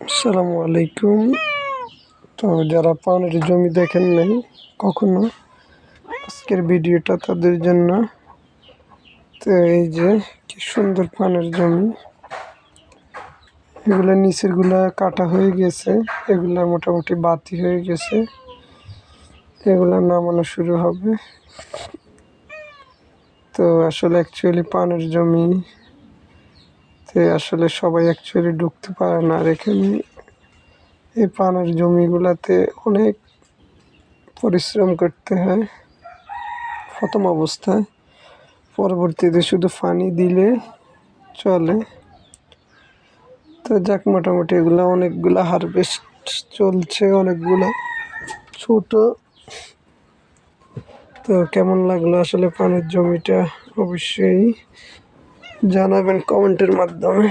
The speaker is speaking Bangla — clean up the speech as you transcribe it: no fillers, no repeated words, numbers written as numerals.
আসসালামু আলাইকুম। তো যারা পানের জমি দেখেন নাই কখনো, আজকের ভিডিওটা তাদের জন্য। তো এই যে কি সুন্দর পানের জমি, এগুলা নিচের গুলা কাটা হয়ে গেছে, এগুলা মোটামুটি বাতি হয়ে গেছে, এগুলা নামানো শুরু হবে। তো আসলে অ্যাকচুয়ালি পানের জমি আসলে সবাই অ্যাকচুয়ালি ঢুকতে পারে না। আর এখানে এই পানের জমিগুলাতে অনেক পরিশ্রম করতে হয় প্রথম অবস্থায়, পরবর্তীতে শুধু পানি দিলে চলে। তো যাক, মোটামুটি এগুলা অনেকগুলা হারভেস্ট চলছে, অনেকগুলা ছোট। তো কেমন লাগলো আসলে পানের জমিটা অবশ্যই জানাবেন কমেন্টের মাধ্যমে।